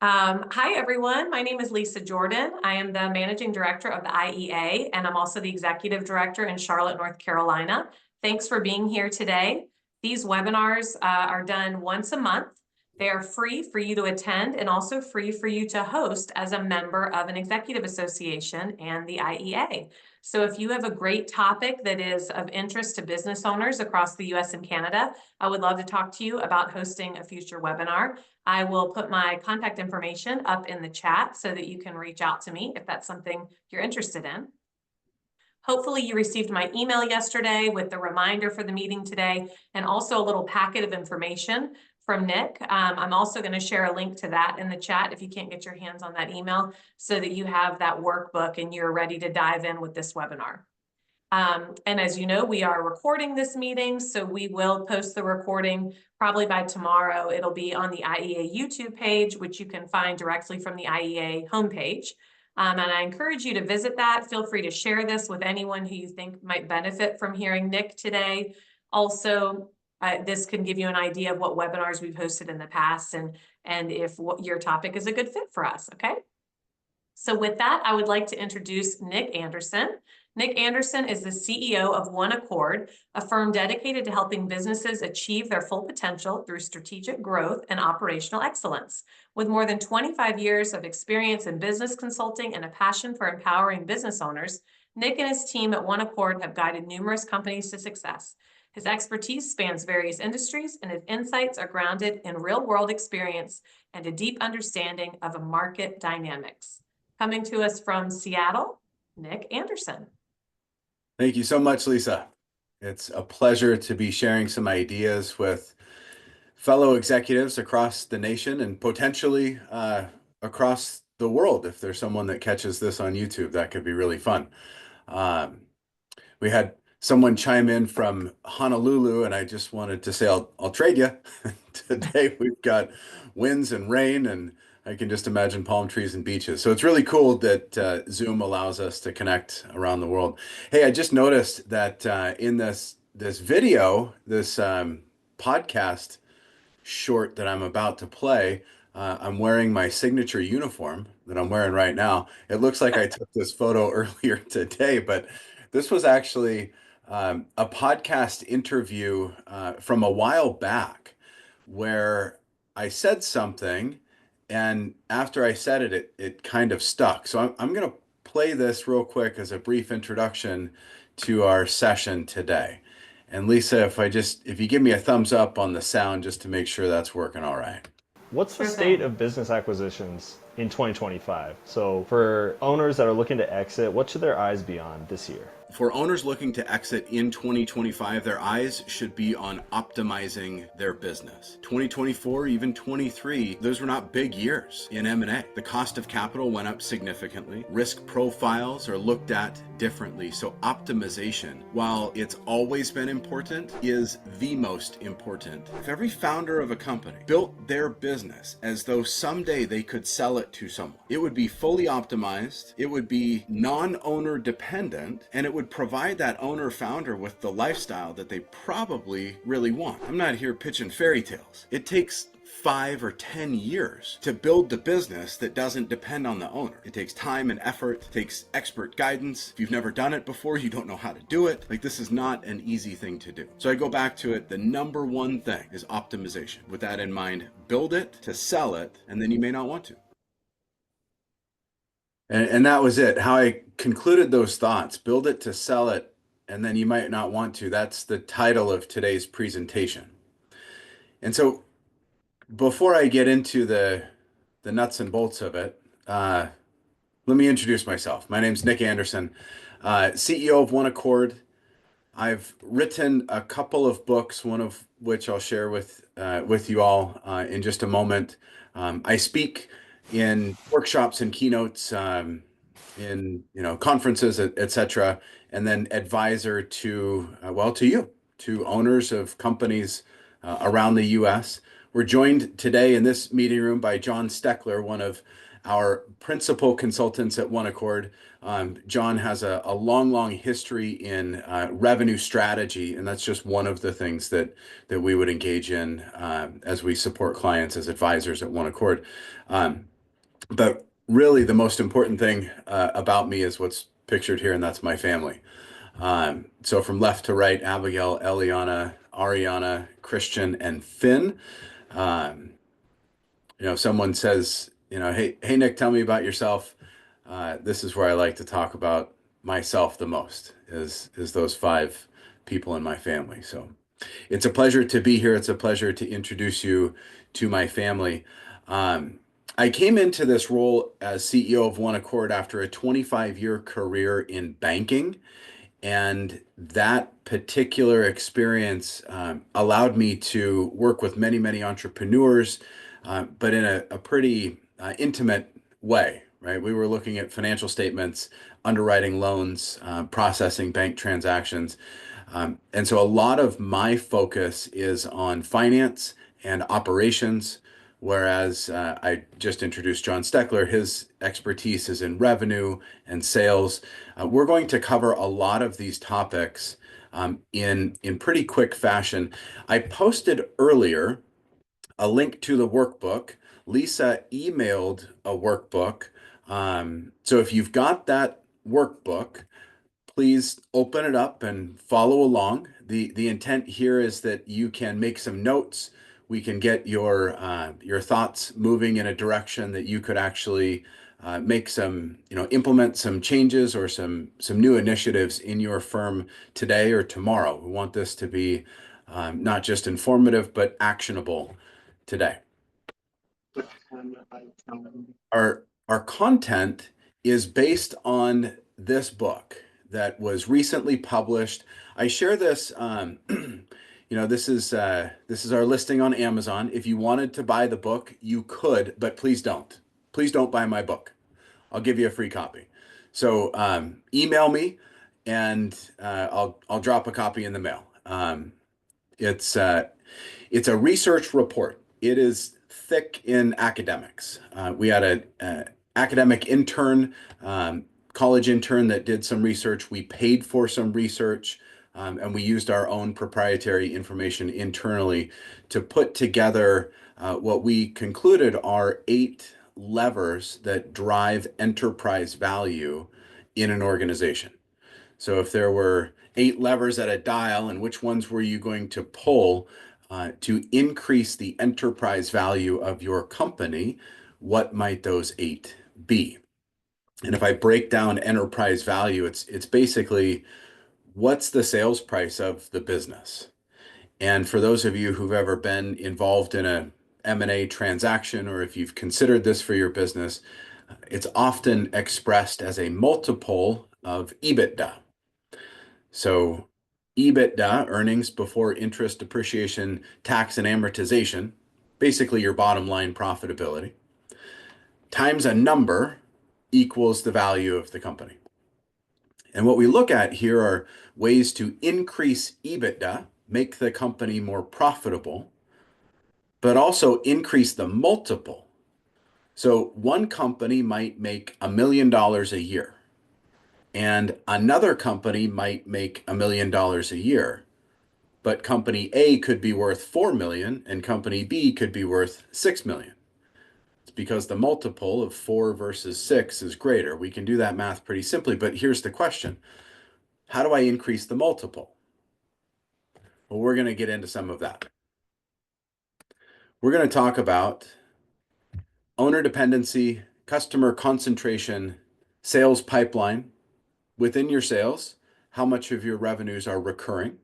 Hi, everyone. My name is Lisa Jordan. I am the Managing Director of the IEA, and I'm also the Executive Director in Charlotte, North Carolina. Thanks for being here today. These webinars are done once a month. They are free for you to attend and also free for you to host as a member of an executive association and the IEA. So if you have a great topic that is of interest to business owners across the US and Canada, I would love to talk to you about hosting a future webinar. I will put my contact information up in the chat so that you can reach out to me if that's something you're interested in. Hopefully you received my email yesterday with the reminder for the meeting today and also a little packet of information from Nick. I'm also going to share a link to that in the chat if you can't get your hands on that email so that you have that workbook and you're ready to dive in with this webinar. And as you know, we are recording this meeting, so we will post the recording probably by tomorrow. It'll be on the IEA YouTube page, which you can find directly from the IEA homepage. And I encourage you to visit that. Feel free to share this with anyone who you think might benefit from hearing Nick today. Also, this can give you an idea of what webinars we've hosted in the past and if your topic is a good fit for us, okay? So with that, I would like to introduce Nick Anderson. Nick Anderson is the CEO of One Accord, a firm dedicated to helping businesses achieve their full potential through strategic growth and operational excellence. With more than 25 years of experience in business consulting and a passion for empowering business owners, Nick and his team at One Accord have guided numerous companies to success. His expertise spans various industries, and his insights are grounded in real-world experience and a deep understanding of market dynamics. Coming to us from Seattle, Nick Anderson. Thank you so much, Lisa. It's a pleasure to be sharing some ideas with fellow executives across the nation and potentially across the world. If there's someone that catches this on YouTube, that could be really fun. We had someone chime in from Honolulu, and I just wanted to say, I'll trade you. Today we've got winds and rain, and I can just imagine palm trees and beaches. So it's really cool that Zoom allows us to connect around the world. Hey, I just noticed that in this video, this podcast short that I'm about to play, I'm wearing my signature uniform that I'm wearing right now. It looks like I took this photo earlier today, but this was actually a podcast interview from a while back where I said something, and after I said it, it kind of stuck. So I'm going to play this real quick as a brief introduction to our session today. And Lisa, if you give me a thumbs up on the sound just to make sure that's working all right. What's the state of business acquisitions in 2025? So for owners that are looking to exit, what should their eyes be on this year? For owners looking to exit in 2025, their eyes should be on optimizing their business. 2024, even 23, those were not big years in M&A. The cost of capital went up significantly. Risk profiles are looked at differently. So optimization, while it's always been important, is the most important. If every founder of a company built their business as though someday they could sell it to someone, it would be fully optimized, it would be non-owner dependent, and it would provide that owner founder with the lifestyle that they probably really want. I'm not here pitching fairy tales. It takes 5 or 10 years to build the business that doesn't depend on the owner. It takes time and effort, it takes expert guidance. If you've never done it before, you don't know how to do it. Like, this is not an easy thing to do. So I go back to it. The number one thing is optimization. With that in mind, build it to sell it, and then you may not want to. And that was it. How I concluded those thoughts: build it to sell it, and then you might not want to. That's the title of today's presentation. And so before I get into the nuts and bolts of it, let me introduce myself. My name's Nick Anderson, CEO of One Accord. I've written a couple of books, one of which I'll share with you all in just a moment. I speak in workshops and keynotes, in conferences, etc., and then advisor to owners of companies around the U.S. We're joined today in this meeting room by John Steckler, one of our principal consultants at One Accord. John has a long history in revenue strategy, and that's just one of the things that we would engage in as we support clients as advisors at One Accord. But really, the most important thing about me is what's pictured here, and that's my family. So from left to right, Abigail, Eliana, Ariana, Christian, and Finn. Um, someone says, hey, Nick, tell me about yourself. This is where I like to talk about myself the most, is those five people in my family. So it's a pleasure to be here. It's a pleasure to introduce you to my family. Um, I came into this role as CEO of One Accord after a 25-year career in banking. And that particular experience allowed me to work with many, many entrepreneurs, but in a pretty intimate way, right? We were looking at financial statements, underwriting loans, processing bank transactions. And so a lot of my focus is on finance and operations, whereas I just introduced John Steckler. His expertise is in revenue and sales. We're going to cover a lot of these topics in pretty quick fashion. I posted earlier a link to the workbook. Lisa emailed a workbook. So if you've got that workbook, please open it up and follow along. The intent here is that you can make some notes. We can get your thoughts moving in a direction that you could actually make some, implement some changes or some new initiatives in your firm today or tomorrow. We want this to be not just informative, but actionable today. Our content is based on this book that was recently published. I share this. This is our listing on Amazon. If you wanted to buy the book, you could, but please don't. Please don't buy my book. I'll give you a free copy. So email me, and I'll drop a copy in the mail. It's a research report. It is thick in academics. We had an academic intern, college intern that did some research. We paid for some research, and we used our own proprietary information internally to put together what we concluded are 8 levers that drive enterprise value in an organization. So if there were 8 levers at a dial, and which ones were you going to pull to increase the enterprise value of your company, what might those 8 be? And if I break down enterprise value, it's basically what's the sales price of the business. And for those of you who've ever been involved in a M&A transaction, or if you've considered this for your business, it's often expressed as a multiple of EBITDA. So EBITDA, earnings before interest, depreciation, tax, and amortization, basically your bottom line profitability, times a number equals the value of the company. And what we look at here are ways to increase EBITDA, make the company more profitable, but also increase the multiple. So one company might make $1 million a year, and another company might make $1 million a year. But company A could be worth 4 million and company B could be worth 6 million. It's because the multiple of 4 versus 6 is greater. We can do that math pretty simply, but here's the question. How do I increase the multiple? Well, we're going to get into some of that. We're going to talk about owner dependency, customer concentration, sales pipeline. Within your sales, how much of your revenues are recurring?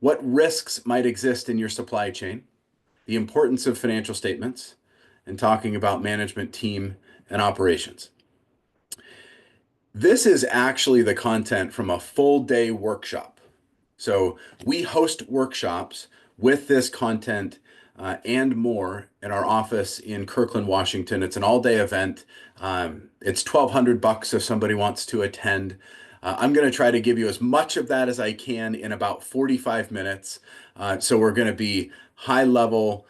What risks might exist in your supply chain? The importance of financial statements, and talking about management team and operations. This is actually the content from a full day workshop. So we host workshops with this content and more in our office in Kirkland, Washington. It's an all-day event. It's $1,200 if somebody wants to attend. I'm going to try to give you as much of that as I can in about 45 minutes. So we're going to be high level,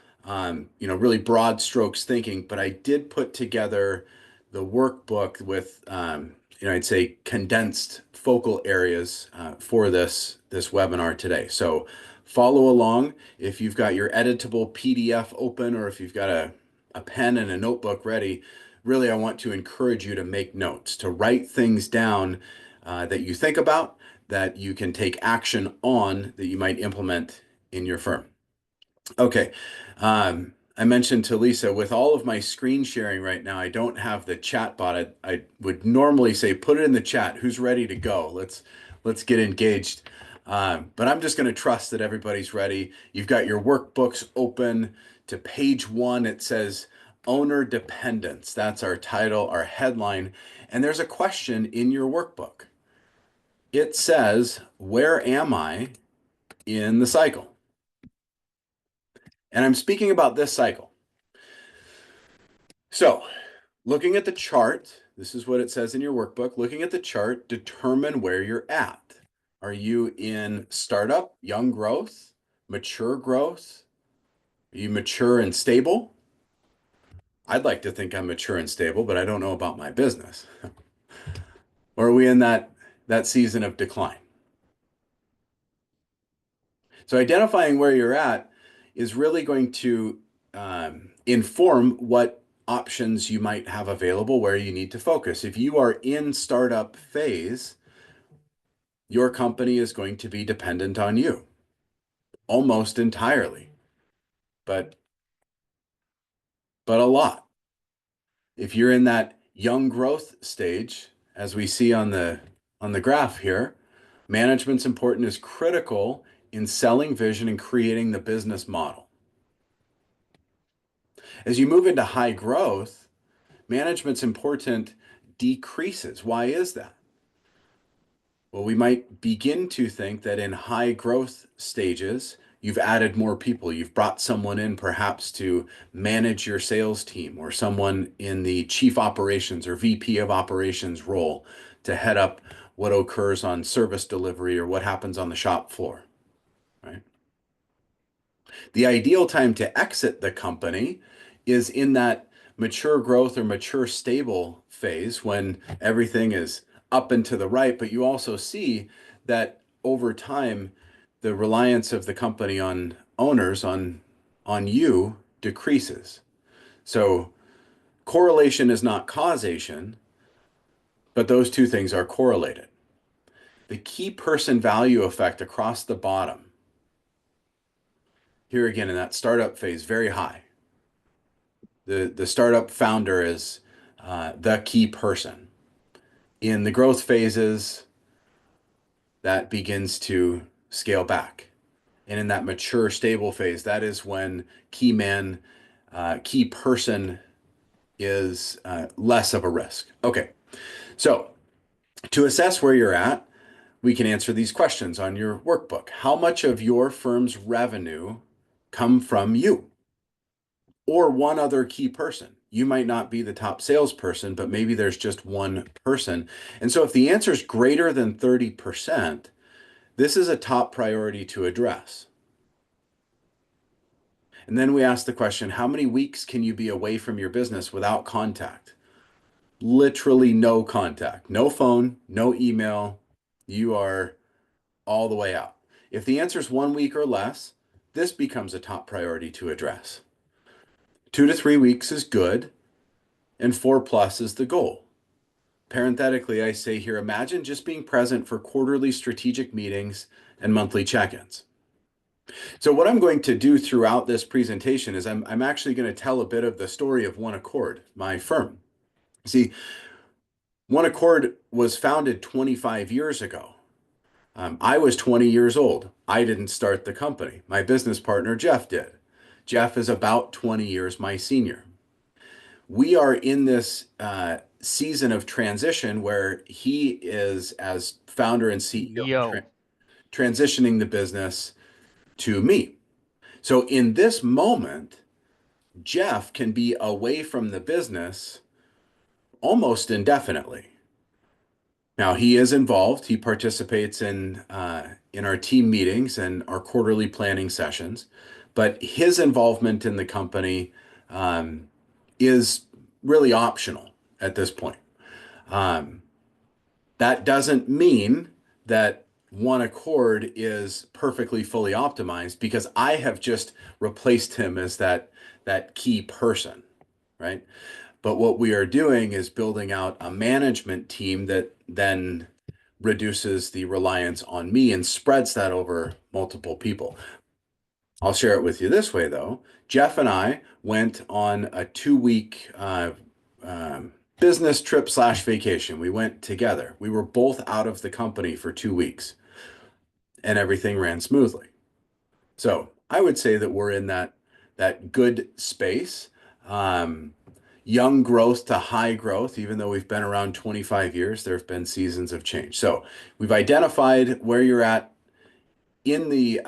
really broad strokes thinking, but I did put together the workbook with, I'd say condensed focal areas for this webinar today. So follow along. If you've got your editable PDF open, or if you've got a pen and a notebook ready, really, I want to encourage you to make notes, to write things down that you think about, that you can take action on, that you might implement in your firm. Okay. I mentioned to Lisa, with all of my screen sharing right now, I don't have the chat bot. I would normally say, put it in the chat. Who's ready to go? Let's get engaged. But I'm just going to trust that everybody's ready. You've got your workbooks open to page 1. It says owner dependence. That's our title, our headline. And there's a question in your workbook. It says, where am I in the cycle? And I'm speaking about this cycle. So, looking at the chart, this is what it says in your workbook. Looking at the chart, determine where you're at. Are you in startup, young growth, mature growth? Are you mature and stable? I'd like to think I'm mature and stable, but I don't know about my business. Or are we in that season of decline? So identifying where you're at is really going to inform what options you might have available, where you need to focus. If you are in startup phase, your company is going to be dependent on you almost entirely, but a lot. If you're in that young growth stage, as we see on the graph here, management's important is critical in selling vision and creating the business model. As you move into high growth, management's important decreases. Why is that? Well, we might begin to think that in high growth stages, you've added more people. You've brought someone in perhaps to manage your sales team, or someone in the chief operations or VP of operations role to head up what occurs on service delivery or what happens on the shop floor, right? The ideal time to exit the company is in that mature growth or mature stable phase, when everything is up and to the right, but you also see that over time, the reliance of the company on owners, on you, decreases. So correlation is not causation, but those two things are correlated. The key person value effect across the bottom, here again in that startup phase, very high. The startup founder is the key person. In the growth phases, that begins to scale back. And in that mature, stable phase, that is when key person is less of a risk. Okay, so to assess where you're at, we can answer these questions on your workbook. How much of your firm's revenue come from you or one other key person? You might not be the top salesperson, but maybe there's just one person. And so if the answer is greater than 30%, this is a top priority to address. And then we ask the question, how many weeks can you be away from your business without contact? Literally no contact, no phone, no email. You are all the way out. If the answer is 1 week or less, this becomes a top priority to address. 2 to 3 weeks is good, and 4+ is the goal. Parenthetically, I say here, imagine just being present for quarterly strategic meetings and monthly check-ins. So what I'm going to do throughout this presentation is I'm actually going to tell a bit of the story of One Accord, my firm. See, One Accord was founded 25 years ago. I was 20 years old. I didn't start the company. My business partner, Jeff, did. Jeff is about 20 years my senior. We are in this season of transition where he is, as founder and CEO, transitioning the business to me. So in this moment, Jeff can be away from the business almost indefinitely. Now he is involved. He participates in our team meetings and our quarterly planning sessions, but his involvement in the company is really optional at this point. That doesn't mean that One Accord is perfectly fully optimized, because I have just replaced him as that key person, right? But what we are doing is building out a management team that then reduces the reliance on me and spreads that over multiple people. I'll share it with you this way, though. Jeff and I went on a 2-week business trip / vacation. We went together. We were both out of the company for 2 weeks, and everything ran smoothly. So I would say that we're in that good space. Young growth to high growth, even though we've been around 25 years, there have been seasons of change. So we've identified where you're at in the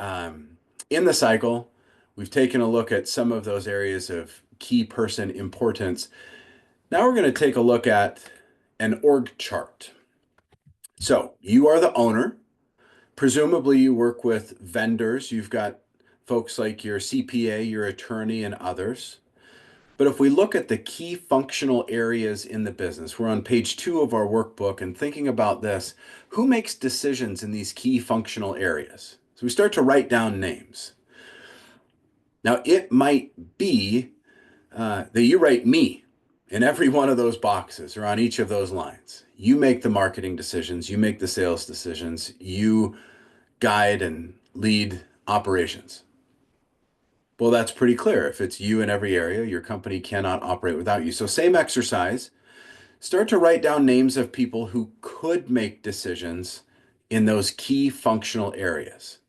cycle. We've taken a look at some of those areas of key person importance. Now we're going to take a look at an org chart. So you are the owner. Presumably you work with vendors. You've got folks like your CPA, your attorney, and others. But if we look at the key functional areas in the business, we're on page 2 of our workbook and thinking about this, who makes decisions in these key functional areas? So we start to write down names. Now it might be that you write me in every one of those boxes or on each of those lines. You make the marketing decisions, you make the sales decisions, you guide and lead operations. Well, that's pretty clear. If it's you in every area, your company cannot operate without you. So same exercise, start to write down names of people who could make decisions in those key functional areas.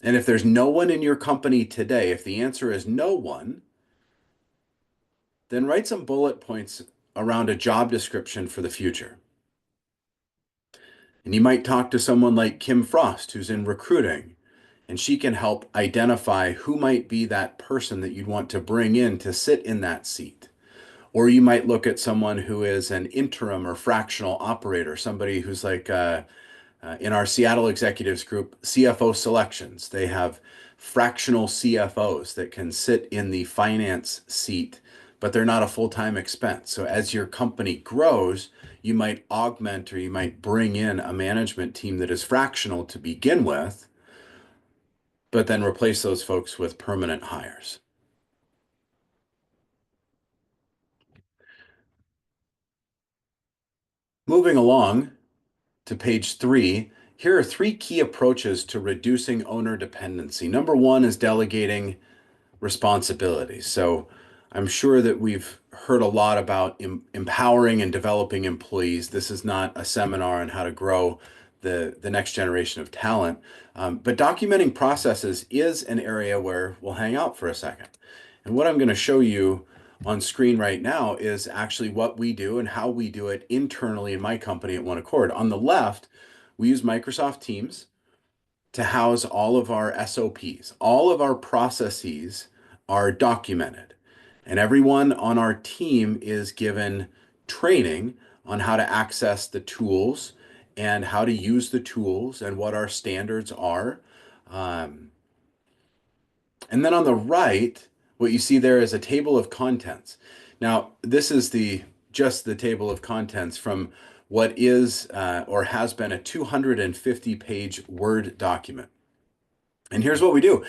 And if there's no one in your company today, if the answer is no one, then write some bullet points around a job description for the future. And you might talk to someone like Kim Frost, who's in recruiting, and she can help identify who might be that person that you'd want to bring in to sit in that seat. Or you might look at someone who is an interim or fractional operator, somebody who's like in our Seattle executives group, CFO selections. They have fractional CFOs that can sit in the finance seat, but they're not a full-time expense. So as your company grows, you might augment or you might bring in a management team that is fractional to begin with, but then replace those folks with permanent hires. Moving along to page 3, here are 3 key approaches to reducing owner dependency. Number 1 is delegating responsibility. So I'm sure that we've heard a lot about empowering and developing employees. This is not a seminar on how to grow the next generation of talent, but documenting processes is an area where we'll hang out for a second. And what I'm going to show you on screen right now is actually what we do and how we do it internally in my company at One Accord. On the left, we use Microsoft Teams to house all of our SOPs. All of our processes are documented, and everyone on our team is given training on how to access the tools and how to use the tools and what our standards are. And then on the right, what you see there is a table of contents. Now, this is just the table of contents from what is or has been a 250-page Word document. And here's what we do.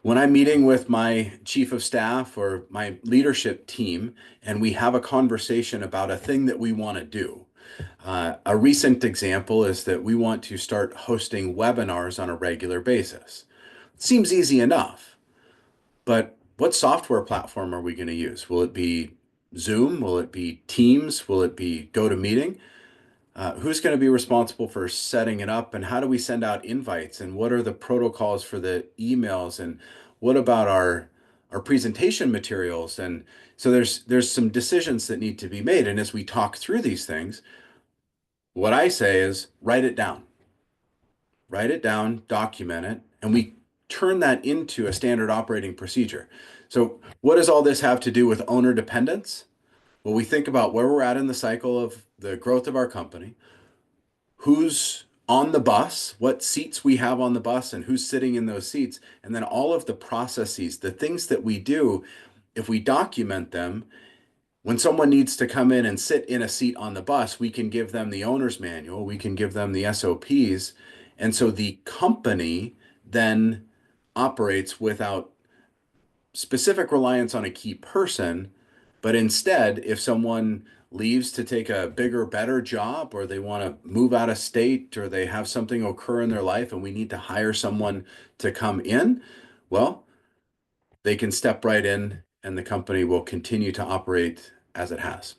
When I'm meeting with my chief of staff or my leadership team, and we have a conversation about a thing that we want to do, a recent example is that we want to start hosting webinars on a regular basis. Seems easy enough, but what software platform are we going to use? Will it be Zoom? Will it be Teams? Will it be GoToMeeting? Who's going to be responsible for setting it up, and how do we send out invites, and what are the protocols for the emails, and what about our presentation materials? And so there's some decisions that need to be made. And as we talk through these things, what I say is write it down, document it, and we turn that into a standard operating procedure. So what does all this have to do with owner dependence? Well, we think about where we're at in the cycle of the growth of our company, who's on the bus, what seats we have on the bus, and who's sitting in those seats, and then all of the processes, the things that we do, if we document them, when someone needs to come in and sit in a seat on the bus, we can give them the owner's manual, we can give them the SOPs, and so the company then operates without specific reliance on a key person, But instead, if someone leaves to take a bigger, better job, or they want to move out of state, or they have something occur in their life and we need to hire someone to come in, well, they can step right in and the company will continue to operate as it has.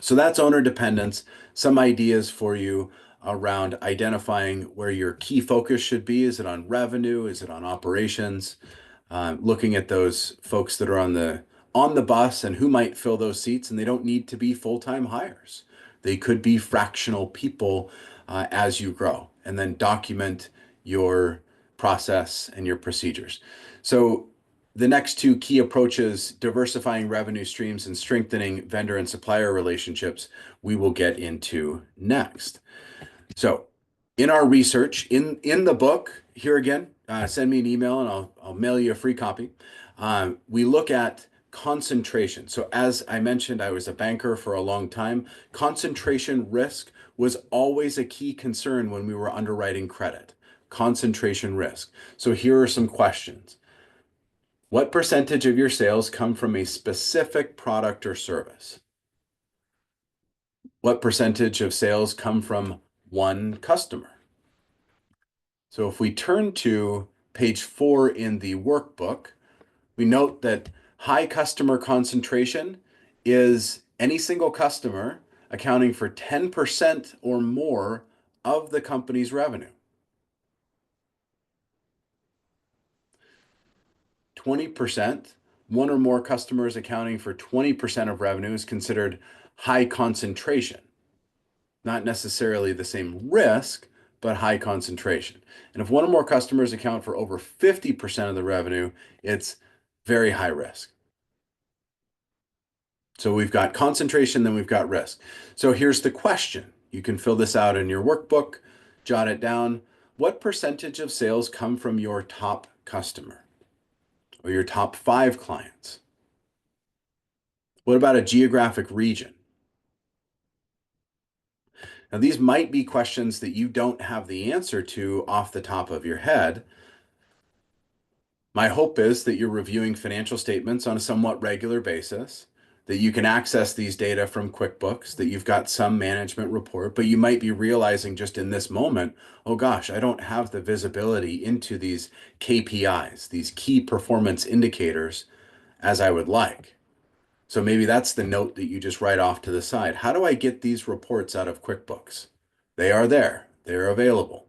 So that's owner dependence. Some ideas for you around identifying where your key focus should be. Is it on revenue? Is it on operations? Looking at those folks that are on the bus and who might fill those seats, and they don't need to be full-time hires. They could be fractional people as you grow, and then document your process and your procedures. So the next two key approaches, diversifying revenue streams and strengthening vendor and supplier relationships, we will get into next. So in our research, in the book, here again, send me an email and I'll mail you a free copy. We look at concentration. So as I mentioned, I was a banker for a long time. Concentration risk was always a key concern when we were underwriting credit. Concentration risk. So here are some questions. What percentage of your sales come from a specific product or service? What percentage of sales come from one customer? So if we turn to page 4 in the workbook, we note that high customer concentration is any single customer accounting for 10% or more of the company's revenue. 20%, one or more customers accounting for 20% of revenue is considered high concentration. Not necessarily the same risk, but high concentration. And if one or more customers account for over 50% of the revenue, it's very high risk. So we've got concentration, then we've got risk. So here's the question. You can fill this out in your workbook, jot it down. What percentage of sales come from your top customer or your top 5 clients? What about a geographic region? Now, these might be questions that you don't have the answer to off the top of your head. My hope is that you're reviewing financial statements on a somewhat regular basis, that you can access these data from QuickBooks, that you've got some management report, but you might be realizing just in this moment, oh gosh, I don't have the visibility into these KPIs, these key performance indicators, as I would like. So maybe that's the note that you just write off to the side. How do I get these reports out of QuickBooks? They are there. They're available.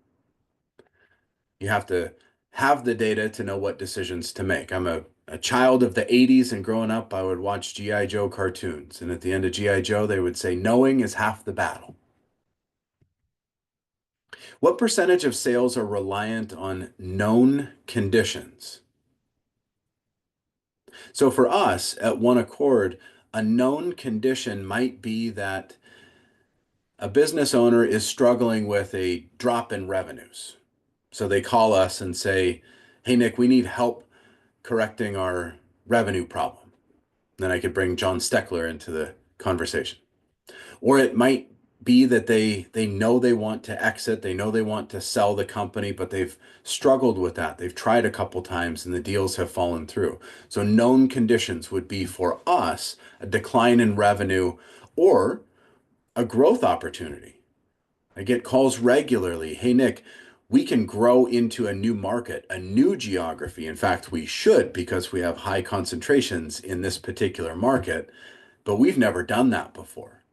You have to have the data to know what decisions to make. I'm a child of the 80s, and growing up, I would watch G.I. Joe cartoons. And at the end of G.I. Joe, they would say, knowing is half the battle. What percentage of sales are reliant on known conditions? So for us at One Accord, a known condition might be that a business owner is struggling with a drop in revenues. So they call us and say, hey, Nick, we need help correcting our revenue problem. Then I could bring John Steckler into the conversation. Or it might be that they know they want to exit, they know they want to sell the company, but they've struggled with that. They've tried a couple times and the deals have fallen through. So known conditions would be for us a decline in revenue or a growth opportunity. I get calls regularly. Hey, Nick, we can grow into a new market, a new geography. In fact, we should because we have high concentrations in this particular market, but we've never done that before.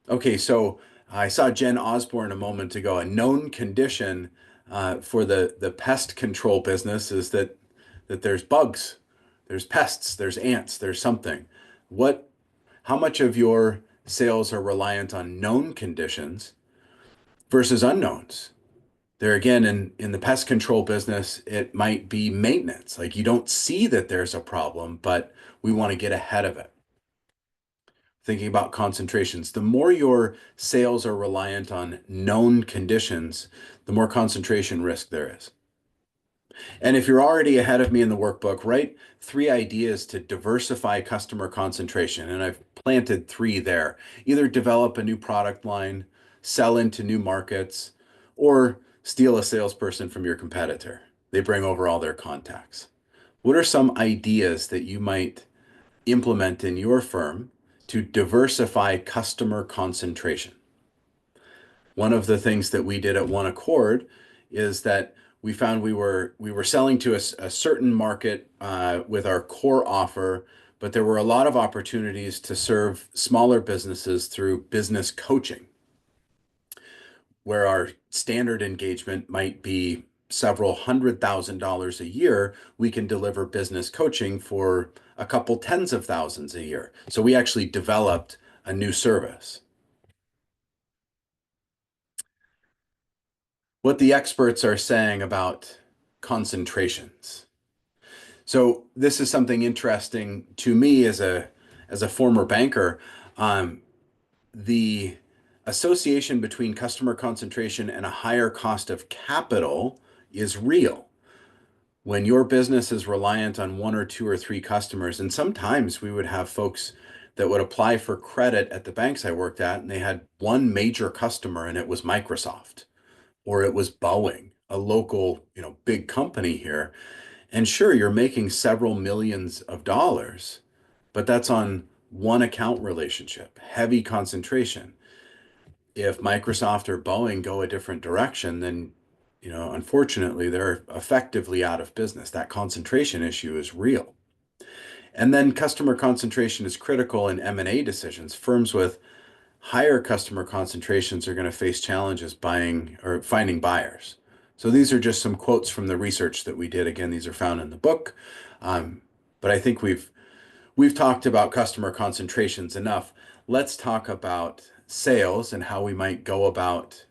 Okay, so I saw Jen Osborne a moment ago. A known condition for the pest control business is that there's bugs, there's pests, there's ants, there's something. How much of your sales are reliant on known conditions versus unknowns? There again, in the pest control business, it might be maintenance. Like you don't see that there's a problem, but we want to get ahead of it. Thinking about concentrations, the more your sales are reliant on known conditions, the more concentration risk there is. And if you're already ahead of me in the workbook, write 3 ideas to diversify customer concentration. And I've planted 3 there. Either develop a new product line, sell into new markets, or steal a salesperson from your competitor. They bring over all their contacts. What are some ideas that you might implement in your firm to diversify customer concentration? One of the things that we did at One Accord is that we found we were selling to a certain market with our core offer, but there were a lot of opportunities to serve smaller businesses through business coaching, where our standard engagement might be several $100,000 a year. We can deliver business coaching for a couple tens of thousands a year. So we actually developed a new service. What the experts are saying about concentrations. So this is something interesting to me as a former banker. The association between customer concentration and a higher cost of capital is real. When your business is reliant on one or two or three customers, and sometimes we would have folks that would apply for credit at the banks I worked at, and they had one major customer, and it was Microsoft, or it was Boeing, a local, big company here. And sure, you're making several millions of dollars, but that's on one account relationship, heavy concentration. If Microsoft or Boeing go a different direction, then, unfortunately, they're effectively out of business. That concentration issue is real. And then customer concentration is critical in M&A decisions. Firms with higher customer concentrations are going to face challenges buying or finding buyers. So these are just some quotes from the research that we did. Again, these are found in the book. But I think we've talked about customer concentrations enough. Let's talk about sales and how we might go about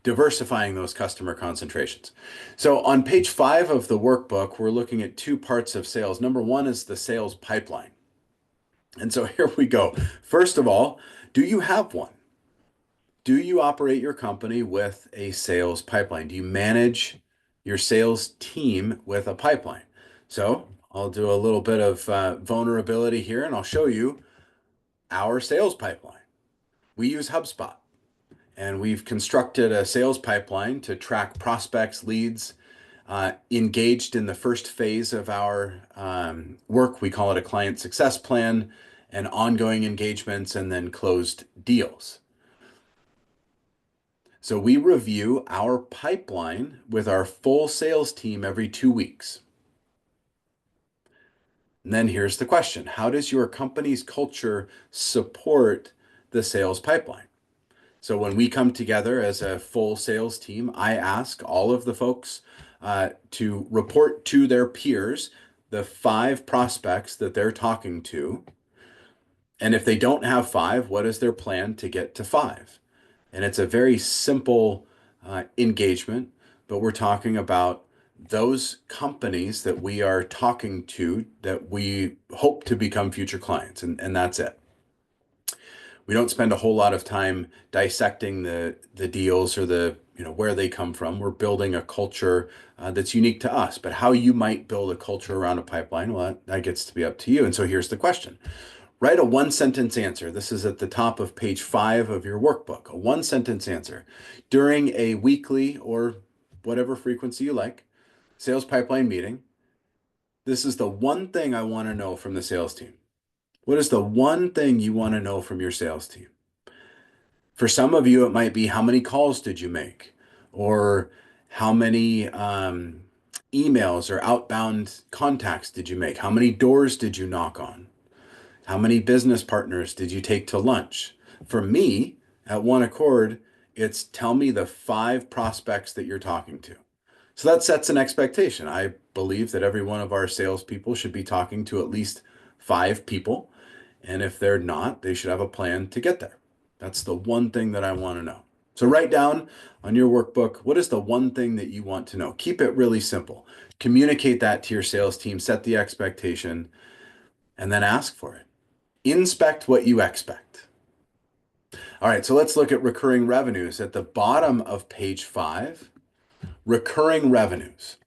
diversifying those customer concentrations. So on page 5 of the workbook, we're looking at two parts of sales. Number one is the sales pipeline. And so here we go. First of all, do you have one? Do you operate your company with a sales pipeline? Do you manage your sales team with a pipeline? So I'll do a little bit of vulnerability here, and I'll show you our sales pipeline. We use HubSpot, and we've constructed a sales pipeline to track prospects, leads, engaged in the first phase of our work. We call it a client success plan, and ongoing engagements, and then closed deals. So we review our pipeline with our full sales team every 2 weeks. And then here's the question: how does your company's culture support the sales pipeline? So when we come together as a full sales team, I ask all of the folks to report to their peers the 5 prospects that they're talking to. And if they don't have 5, what is their plan to get to 5? And it's a very simple engagement, but we're talking about those companies that we are talking to that we hope to become future clients, and that's it. We don't spend a whole lot of time dissecting the deals or the where they come from. We're building a culture that's unique to us. But how you might build a culture around a pipeline, well, that gets to be up to you. And so here's the question. Write a 1-sentence answer. This is at the top of page 5 of your workbook. A 1-sentence answer. During a weekly or whatever frequency you like, sales pipeline meeting, this is the one thing I want to know from the sales team. What is the one thing you want to know from your sales team? For some of you, it might be, how many calls did you make? Or how many emails or outbound contacts did you make? How many doors did you knock on? How many business partners did you take to lunch? For me, at One Accord, it's tell me the 5 prospects that you're talking to. So that sets an expectation. I believe that every one of our salespeople should be talking to at least 5 people. And if they're not, they should have a plan to get there. That's the one thing that I want to know. So write down on your workbook, what is the one thing that you want to know? Keep it really simple. Communicate that to your sales team, set the expectation, and then ask for it. Inspect what you expect. All right, so let's look at recurring revenues. At the bottom of page 5, recurring revenues.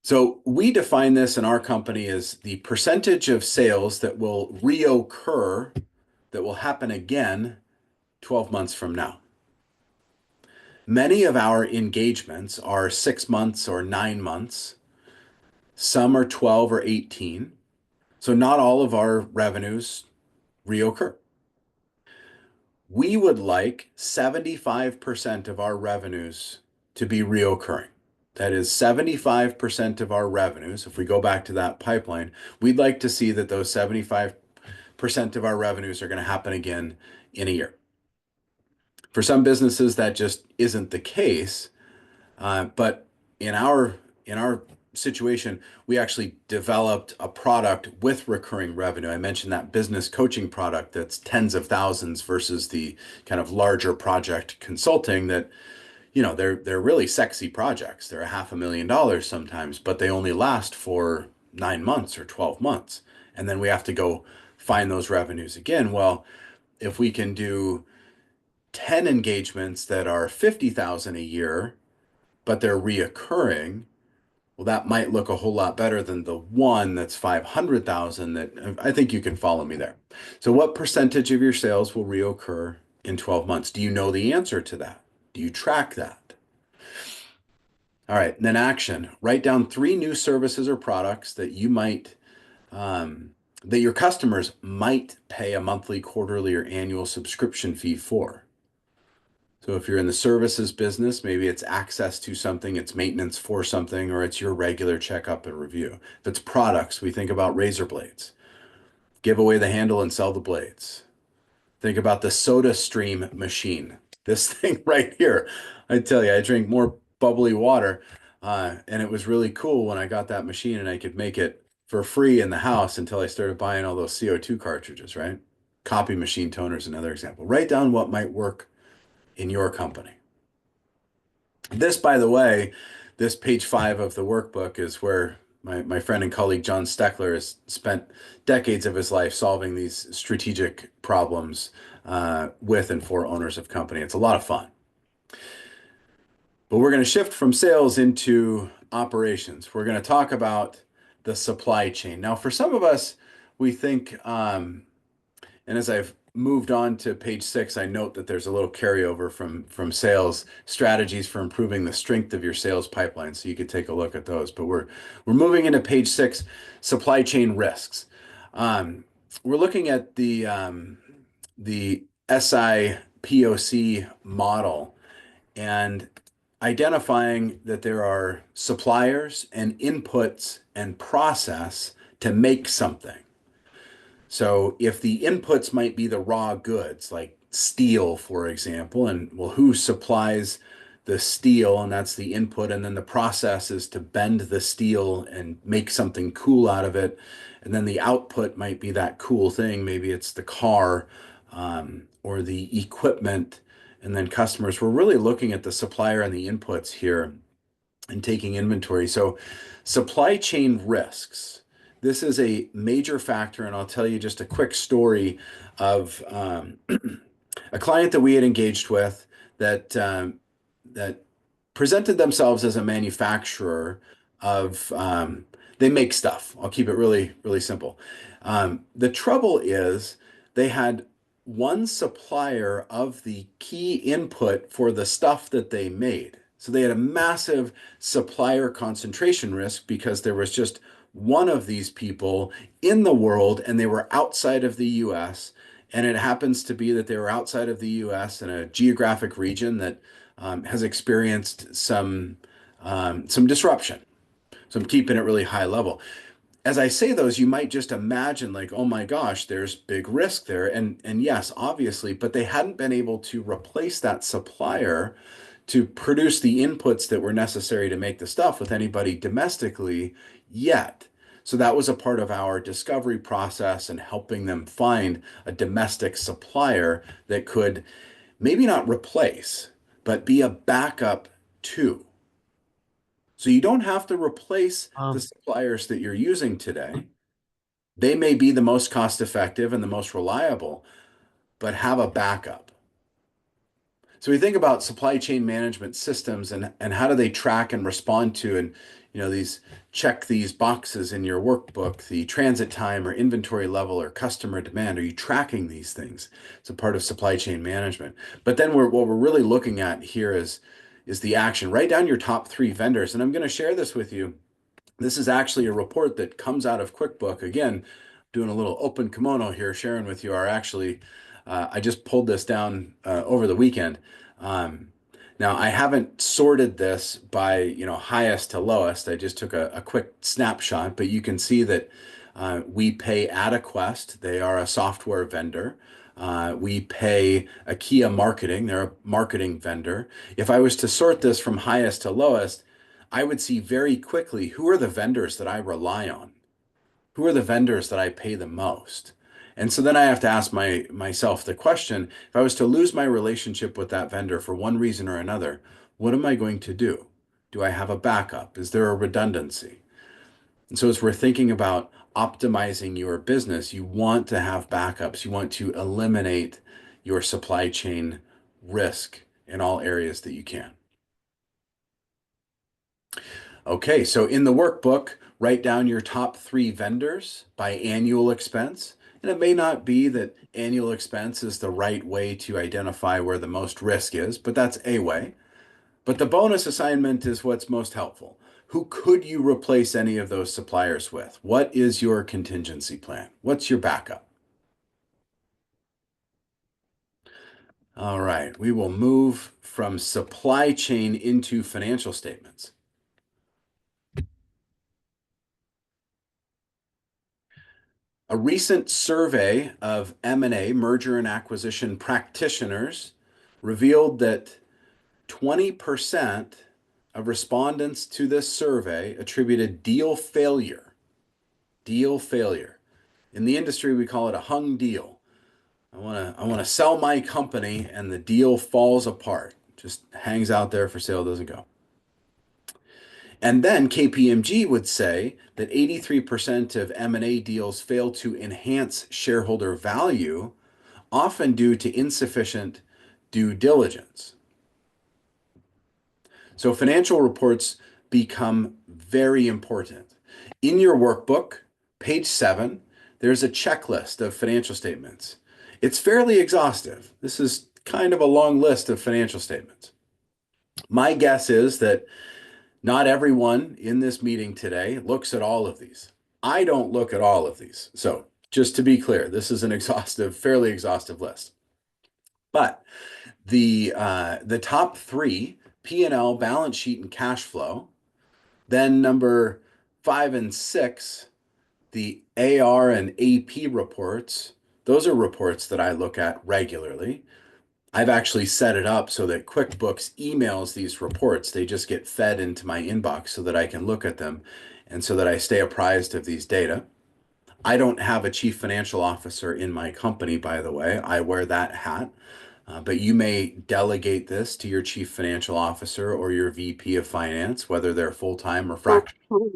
So we define this in our company as the percentage of sales that will reoccur, that will happen again 12 months from now. Many of our engagements are 6 months or 9 months. Some are 12 or 18. So not all of our revenues reoccur. We would like 75% of our revenues to be reoccurring. That is 75% of our revenues. If we go back to that pipeline, we'd like to see that those 75% of our revenues are going to happen again in a year. For some businesses, that just isn't the case. But in our situation, we actually developed a product with recurring revenue. I mentioned that business coaching product that's tens of thousands versus the kind of larger project consulting that, they're really sexy projects. They're $500,000 sometimes, but they only last for 9 months or 12 months. And then we have to go find those revenues again. Well, if we can do 10 engagements that are 50,000 a year, but they're reoccurring, well, that might look a whole lot better than the one that's 500,000 that I think you can follow me there. So what percentage of your sales will reoccur in 12 months? Do you know the answer to that? Do you track that? All right, and then action. Write down 3 new services or products that you might, that your customers might pay a monthly, quarterly, or annual subscription fee for. So if you're in the services business, maybe it's access to something, it's maintenance for something, or it's your regular checkup and review. If it's products, we think about razor blades. Give away the handle and sell the blades. Think about the Soda Stream machine. This thing right here. I tell you, I drink more bubbly water, and it was really cool when I got that machine and I could make it for free in the house until I started buying all those CO2 cartridges, right? Copy machine toner is another example. Write down what might work in your company. This, by the way, this page 5 of the workbook is where my friend and colleague John Steckler has spent decades of his life solving these strategic problems with and for owners of company. It's a lot of fun. But we're going to shift from sales into operations. We're going to talk about the supply chain. Now, for some of us, we think, and as I've moved on to page 6, I note that there's a little carryover from sales strategies for improving the strength of your sales pipeline. So you could take a look at those. But we're moving into page 6, supply chain risks. We're looking at the SI POC model and identifying that there are suppliers and inputs and process to make something. So if the inputs might be the raw goods, like steel, for example, and well, who supplies the steel, and that's the input, and then the process is to bend the steel and make something cool out of it, and then the output might be that cool thing. Maybe it's the car or the equipment, and then customers. We're really looking at the supplier and the inputs here and taking inventory. So supply chain risks. This is a major factor, and I'll tell you just a quick story of a client that we had engaged with that that presented themselves as a manufacturer of they make stuff. I'll keep it really, really simple. The trouble is they had one supplier of the key input for the stuff that they made. So they had a massive supplier concentration risk because there was just one of these people in the world and they were outside of the US. And it happens to be that they were outside of the US in a geographic region that has experienced some disruption. So I'm keeping it really high level. As I say those, you might just imagine like, oh my gosh, there's big risk there. And yes, obviously, but they hadn't been able to replace that supplier to produce the inputs that were necessary to make the stuff with anybody domestically yet. So that was a part of our discovery process and helping them find a domestic supplier that could maybe not replace, but be a backup to. So you don't have to replace the suppliers that you're using today. They may be the most cost effective and the most reliable, but have a backup. So we think about supply chain management systems and how do they track and respond to, and check these boxes in your workbook, the transit time or inventory level or customer demand. Are you tracking these things? It's a part of supply chain management. But then what we're really looking at here is the action. Write down your top 3 vendors. And I'm going to share this with you. This is actually a report that comes out of QuickBook. Again, doing a little open kimono here, sharing with you are actually, I just pulled this down over the weekend. Um, Now I haven't sorted this by, highest to lowest. I just took a quick snapshot, but you can see that we pay AdaQuest. They are a software vendor. We pay IKEA Marketing. They're a marketing vendor. If I was to sort this from highest to lowest, I would see very quickly who are the vendors that I rely on. Who are the vendors that I pay the most? And so then I have to ask myself the question, if I was to lose my relationship with that vendor for one reason or another, what am I going to do? Do I have a backup? Is there a redundancy? And so as we're thinking about optimizing your business, you want to have backups. You want to eliminate your supply chain risk in all areas that you can. Okay, so in the workbook, write down your top 3 vendors by annual expense. And it may not be that annual expense is the right way to identify where the most risk is, but that's a way. But the bonus assignment is what's most helpful. Who could you replace any of those suppliers with? What is your contingency plan? What's your backup? All right, we will move from supply chain into financial statements. A recent survey of M&A, merger and acquisition practitioners, revealed that 20% of respondents to this survey attributed deal failure. Deal failure. In the industry, we call it a hung deal. I want to sell my company and the deal falls apart. Just hangs out there for sale, doesn't go. And then KPMG would say that 83% of M&A deals fail to enhance shareholder value, often due to insufficient due diligence. So financial reports become very important. In your workbook, page 7, there's a checklist of financial statements. It's fairly exhaustive. This is kind of a long list of financial statements. My guess is that not everyone in this meeting today looks at all of these. I don't look at all of these. So just to be clear, this is an exhaustive, fairly exhaustive list. But the top 3, P&L, balance sheet, and cash flow. Then number 5 and 6, the AR and AP reports. Those are reports that I look at regularly. I've actually set it up so that QuickBooks emails these reports. They just get fed into my inbox so that I can look at them and so that I stay apprised of these data. I don't have a chief financial officer in my company, by the way. I wear that hat. But you may delegate this to your chief financial officer or your VP of finance, whether they're full-time or fractional.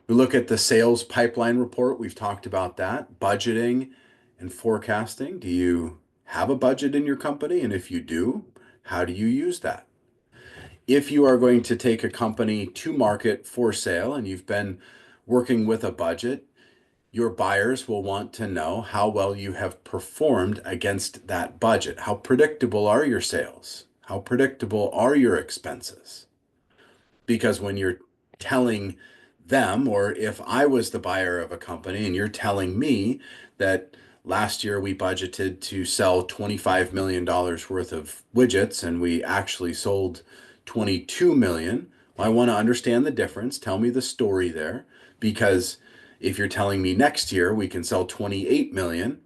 We look at the sales pipeline report. We've talked about that. Budgeting and forecasting. Do you have a budget in your company? And if you do, how do you use that? If you are going to take a company to market for sale and you've been working with a budget, your buyers will want to know how well you have performed against that budget. How predictable are your sales? How predictable are your expenses? Because when you're telling them, or if I was the buyer of a company and you're telling me that last year we budgeted to sell $25 million worth of widgets and we actually sold 22 million, well, I want to understand the difference. Tell me the story there, because if you're telling me next year we can sell 28 million,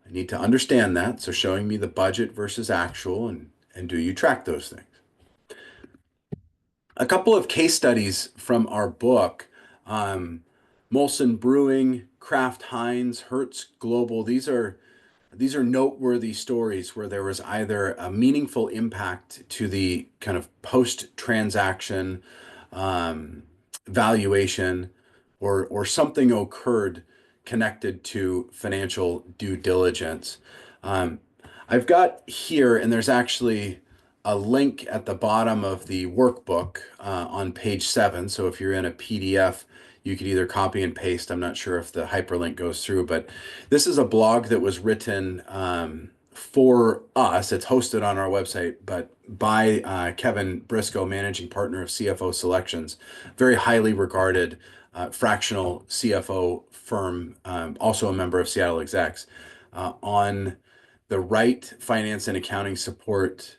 I need to understand that. So showing me the budget versus actual, and do you track those things? A couple of case studies from our book, Molson Brewing, Kraft Heinz, Hertz Global. These are noteworthy stories where there was either a meaningful impact to the kind of post-transaction valuation, or something occurred connected to financial due diligence. I've got here, and there's actually a link at the bottom of the workbook on page 7. So if you're in a PDF, you could either copy and paste. I'm not sure if the hyperlink goes through, but this is a blog that was written for us. It's hosted on our website, but by Kevin Briscoe, managing partner of CFO Selections, very highly regarded fractional CFO firm, also a member of Seattle Execs, on the right finance and accounting support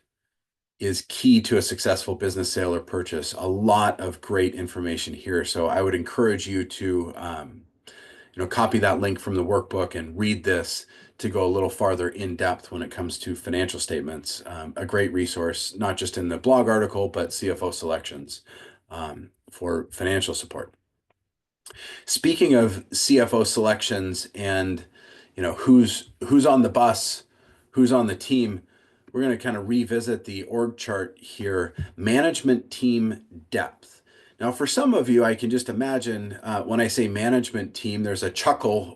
is key to a successful business sale or purchase. A lot of great information here. So I would encourage you to copy that link from the workbook and read this to go a little farther in depth when it comes to financial statements. A great resource, not just in the blog article, but CFO Selections for financial support. Speaking of CFO Selections and who's on the bus, who's on the team, we're going to kind of revisit the org chart here. Management team depth. Now, for some of you, I can just imagine when I say management team, there's a chuckle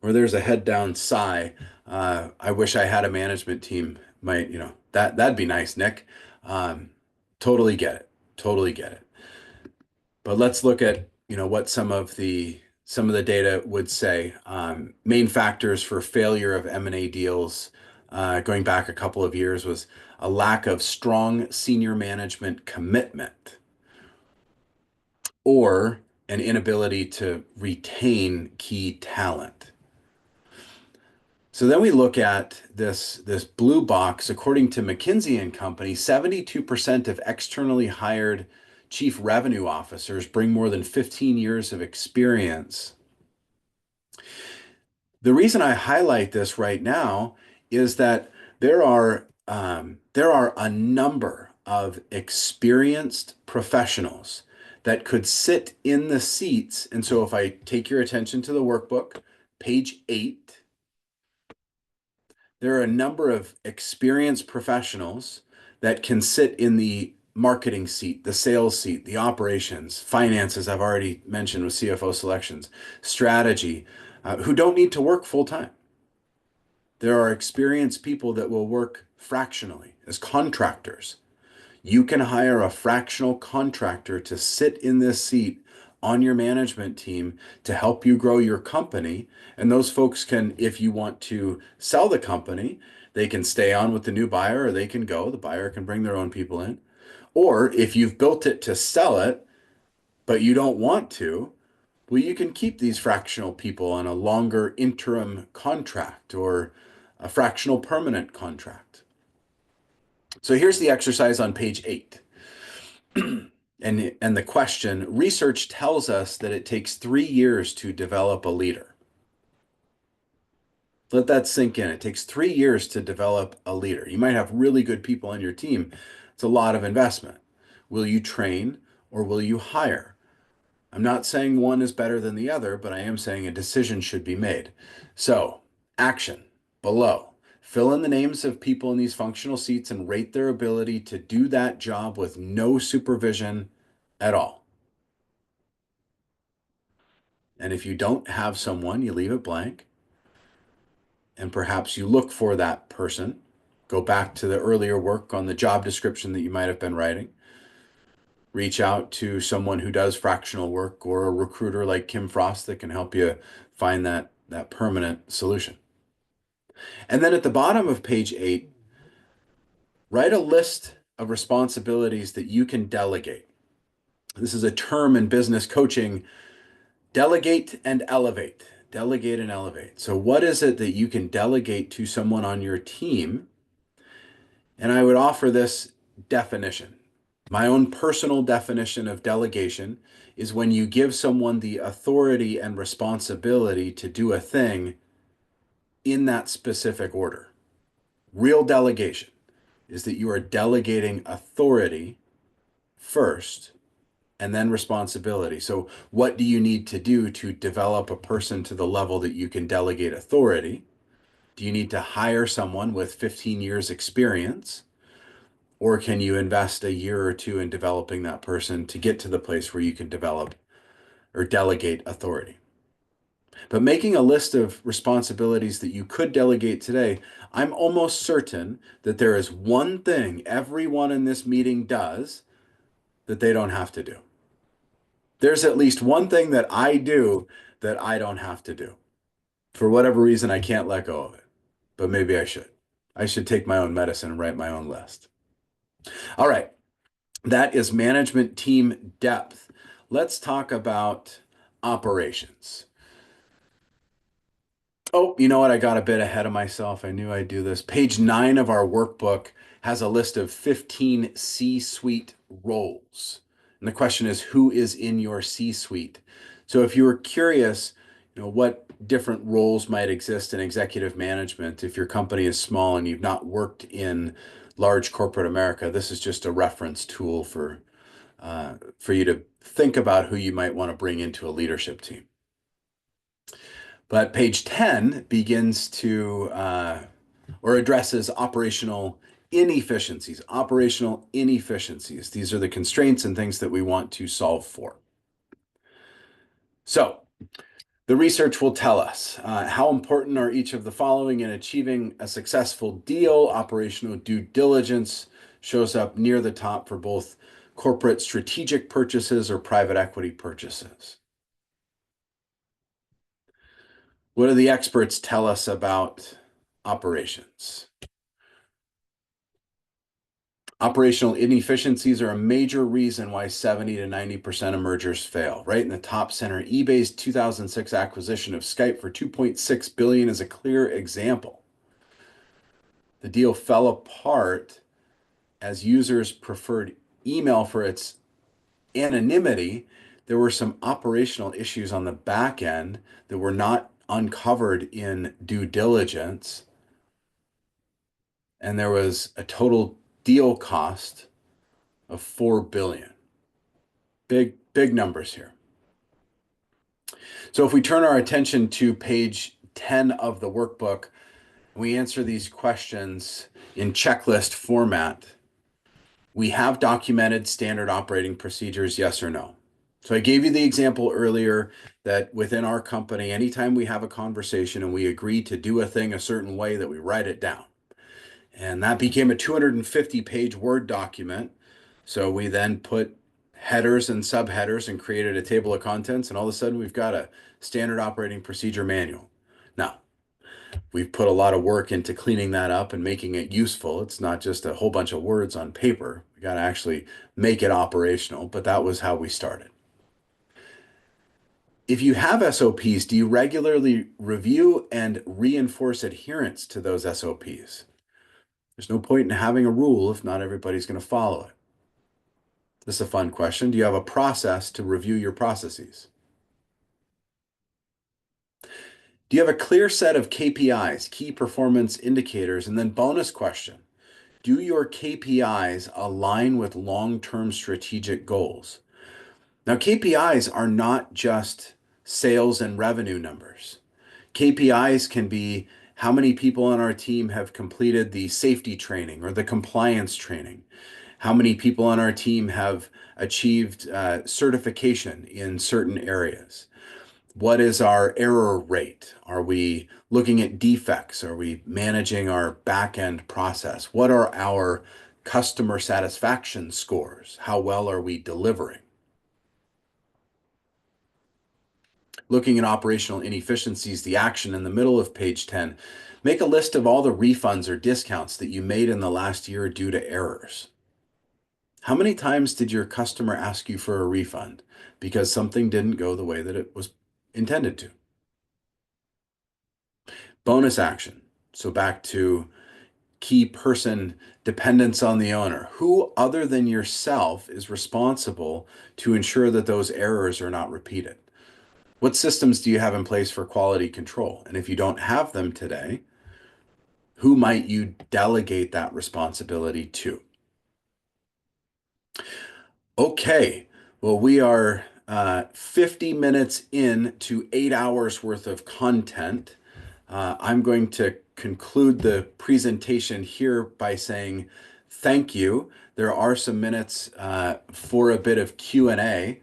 or there's a head down sigh. I wish I had a management team. That'd be nice, Nick. Totally get it. Totally get it. But let's look at what some of the data would say. Main factors for failure of M&A deals going back a couple of years was a lack of strong senior management commitment or an inability to retain key talent. So then we look at this blue box. According to McKinsey and Company, 72% of externally hired chief revenue officers bring more than 15 years of experience. The reason I highlight this right now is that there are a number of experienced professionals that could sit in the seats. And so if I take your attention to the workbook, page 8, there are a number of experienced professionals that can sit in the marketing seat, the sales seat, the operations, finances, I've already mentioned with CFO Selections, strategy, who don't need to work full time. There are experienced people that will work fractionally as contractors. You can hire a fractional contractor to sit in this seat on your management team to help you grow your company. And those folks can, if you want to sell the company, they can stay on with the new buyer or they can go. The buyer can bring their own people in. Or if you've built it to sell it, but you don't want to, well, you can keep these fractional people on a longer interim contract or a fractional permanent contract. So here's the exercise on page 8. And the question, research tells us that it takes 3 years to develop a leader. Let that sink in. It takes 3 years to develop a leader. You might have really good people on your team. It's a lot of investment. Will you train or will you hire? I'm not saying one is better than the other, but I am saying a decision should be made. So, action below. Fill in the names of people in these functional seats and rate their ability to do that job with no supervision at all. And if you don't have someone, you leave it blank. And perhaps you look for that person. Go back to the earlier work on the job description that you might have been writing. Reach out to someone who does fractional work or a recruiter like Kim Frost that can help you find that permanent solution. And then at the bottom of page 8, write a list of responsibilities that you can delegate. This is a term in business coaching, delegate and elevate. Delegate and elevate. So what is it that you can delegate to someone on your team? And I would offer this definition. My own personal definition of delegation is when you give someone the authority and responsibility to do a thing in that specific order. Real delegation is that you are delegating authority first and then responsibility. So what do you need to do to develop a person to the level that you can delegate authority? Do you need to hire someone with 15 years experience? Or can you invest a year or two in developing that person to get to the place where you can develop or delegate authority? But making a list of responsibilities that you could delegate today, I'm almost certain that there is one thing everyone in this meeting does that they don't have to do. There's at least one thing that I do that I don't have to do. For whatever reason, I can't let go of it. but maybe I should. I should take my own medicine and write my own list. All right. That is management team depth. Let's talk about operations. Oh, you know what? I got a bit ahead of myself. I knew I'd do this. Page 9 of our workbook has a list of 15 C-suite roles. And the question is, who is in your C-suite? So if you were curious, what different roles might exist in executive management, if your company is small and you've not worked in large corporate America, this is just a reference tool for you to think about who you might want to bring into a leadership team. But page 10 begins to, or addresses operational inefficiencies. Operational inefficiencies. These are the constraints and things that we want to solve for. So the research will tell us how important are each of the following in achieving a successful deal. Operational due diligence shows up near the top for both corporate strategic purchases or private equity purchases. What do the experts tell us about operations? Operational inefficiencies are a major reason why 70 to 90% of mergers fail. Right in the top center, eBay's 2006 acquisition of Skype for $2.6 billion is a clear example. The deal fell apart as users preferred email for its anonymity. There were some operational issues on the back end that were not uncovered in due diligence. And there was a total deal cost of $4 billion. Big numbers here. So if we turn our attention to page 10 of the workbook, we answer these questions in checklist format. We have documented standard operating procedures, yes or no? So I gave you the example earlier that within our company, anytime we have a conversation and we agree to do a thing a certain way, that we write it down. And that became a 250-page Word document. So we then put headers and subheaders and created a table of contents, and all of a sudden we've got a standard operating procedure manual. Now, we've put a lot of work into cleaning that up and making it useful. It's not just a whole bunch of words on paper. We got to actually make it operational, but that was how we started. If you have SOPs, do you regularly review and reinforce adherence to those SOPs? There's no point in having a rule if not everybody's going to follow it. This is a fun question. Do you have a process to review your processes? Do you have a clear set of KPIs, key performance indicators? And then bonus question, do your KPIs align with long-term strategic goals? Now, KPIs are not just sales and revenue numbers. KPIs can be how many people on our team have completed the safety training or the compliance training. How many people on our team have achieved certification in certain areas? What is our error rate? Are we looking at defects? Are we managing our back-end process? What are our customer satisfaction scores? How well are we delivering? Looking at operational inefficiencies, the action in the middle of page 10, make a list of all the refunds or discounts that you made in the last year due to errors. How many times did your customer ask you for a refund because something didn't go the way that it was intended to? Bonus action. So back to key person dependence on the owner. Who other than yourself is responsible to ensure that those errors are not repeated? What systems do you have in place for quality control? And if you don't have them today, who might you delegate that responsibility to? Okay, well, we are 50 minutes into 8 hours worth of content. I'm going to conclude the presentation here by saying thank you. There are some minutes for a bit of Q&A.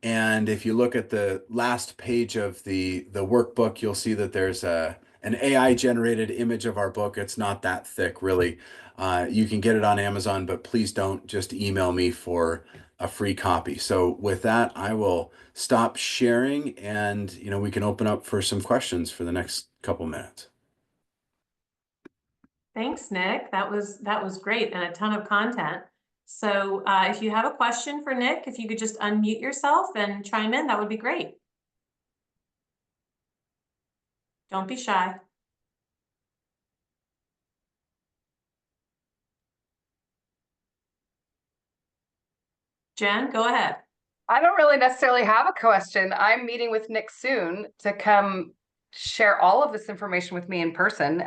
And if you look at the last page of the workbook, you'll see that there's an AI-generated image of our book. It's not that thick, really. You can get it on Amazon, but please don't just email me for a free copy. So with that, I will stop sharing and we can open up for some questions for the next couple minutes. Thanks, Nick. That was great and a ton of content. So if you have a question for Nick, if you could just unmute yourself and chime in, that would be great. Don't be shy. Jen, go ahead. I don't really necessarily have a question. I'm meeting with Nick soon to come share all of this information with me in person.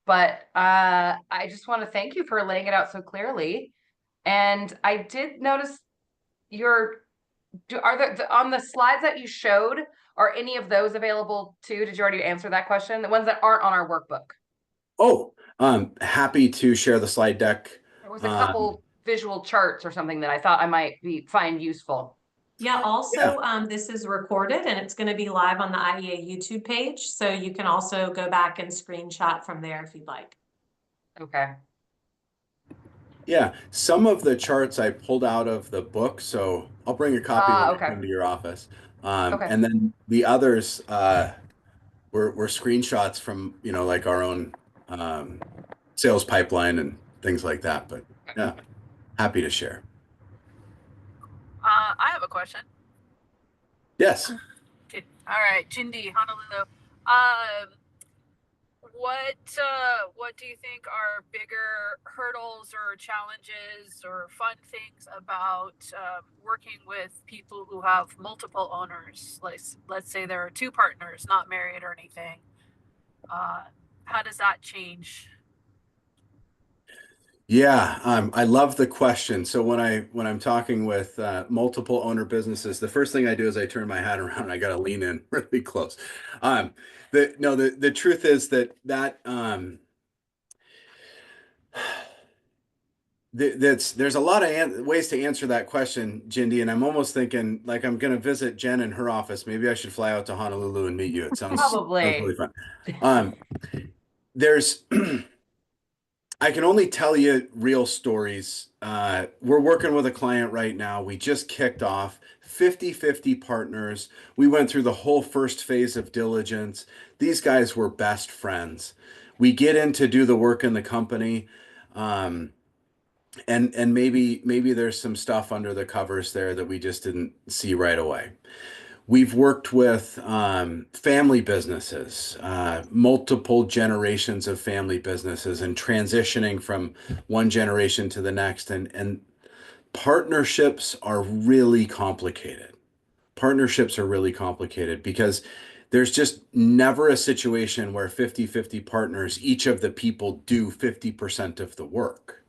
But I just want to thank you for laying it out so clearly. And I did notice on the slides that you showed, are any of those available too? Did you already answer that question? The ones that aren't on our workbook. Oh, happy to share the slide deck. There was a couple visual charts or something that I thought I might find useful. Yeah, also, this is recorded and it's going to be live on the IEA YouTube page. So you can also go back and screenshot from there if you'd like. Okay. Yeah, some of the charts I pulled out of the book, so I'll bring a copy when I come to your office. Okay. And then the others were screenshots from, like our own sales pipeline and things like that. But yeah, happy to share. I have a question. Yes. Okay. All right, Jindy, Honolulu. What do you think are bigger hurdles or challenges or fun things about working with people who have multiple owners? Like, let's say there are two partners, not married or anything. How does that change? Yeah, I love the question. So when I'm talking with multiple owner businesses, the first thing I do is I turn my hat around and I got to lean in really close. The truth is that there's a lot of ways to answer that question, Jindy, and I'm almost thinking like I'm going to visit Jen in her office. Maybe I should fly out to Honolulu and meet you. It sounds really fun. There's I can only tell you real stories. We're working with a client right now. We just kicked off 50-50 partners. We went through the whole first phase of diligence. These guys were best friends. We get in to do the work in the company. And maybe there's some stuff under the covers there that we just didn't see right away. We've worked with family businesses, multiple generations of family businesses, and transitioning from one generation to the next. And partnerships are really complicated. Partnerships are really complicated because there's just never a situation where 50-50 partners, each of the people do 50% of the work.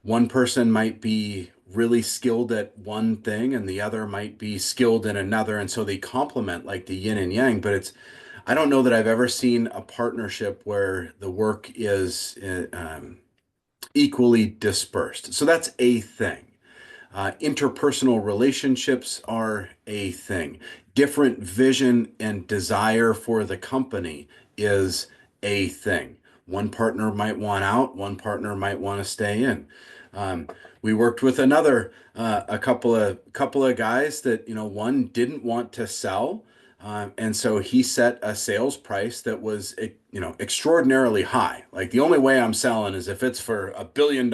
One person might be really skilled at one thing and the other might be skilled in another, and so they complement like the yin and yang. But I don't know that I've ever seen a partnership where the work is equally dispersed. So that's a thing. Interpersonal relationships are a thing. Different vision and desire for the company is a thing. One partner might want out, one partner might want to stay in. We worked with a couple of guys that, one didn't want to sell. And so he set a sales price that was, extraordinarily high. Like the only way I'm selling is if it's for $1 billion.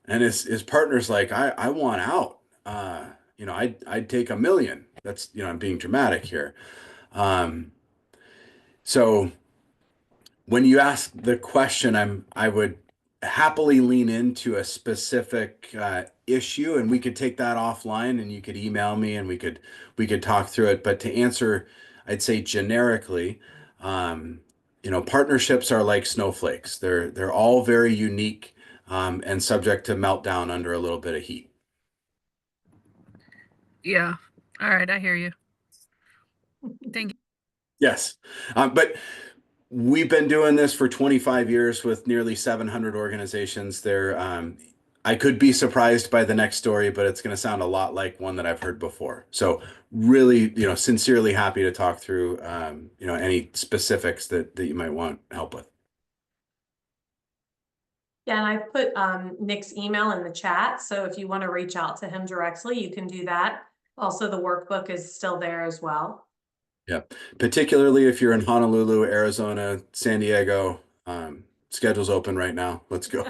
And his partner's like, I want out. I'd take $1 million. That's, I'm being dramatic here. So when you ask the question, I would happily lean into a specific issue, and we could take that offline, and you could email me, and we could talk through it. But to answer, I'd say generically, partnerships are like snowflakes. They're all very unique and subject to meltdown under a little bit of heat. Yeah. All right. I hear you. Thank you. Yes. But we've been doing this for 25 years with nearly 700 organizations. I could be surprised by the next story, but it's going to sound a lot like one that I've heard before. So really, sincerely happy to talk through, any specifics that you might want help with. Yeah, and I put Nick's email in the chat. So if you want to reach out to him directly, you can do that. Also, the workbook is still there as well. Yeah, particularly if you're in Honolulu, Arizona, San Diego, schedule's open right now. Let's go.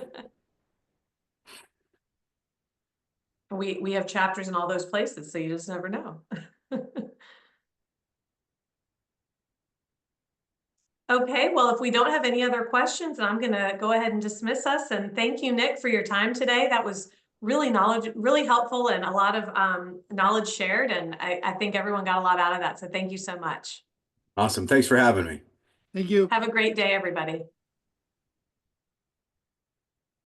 We have chapters in all those places, so you just never know. Okay, well, if we don't have any other questions, I'm gonna go ahead and dismiss us. And thank you, Nick, for your time today. That was really really helpful, and a lot of knowledge shared. And I think everyone got a lot out of that. So thank you so much. Awesome. Thanks for having me. Thank you. Have a great day, everybody.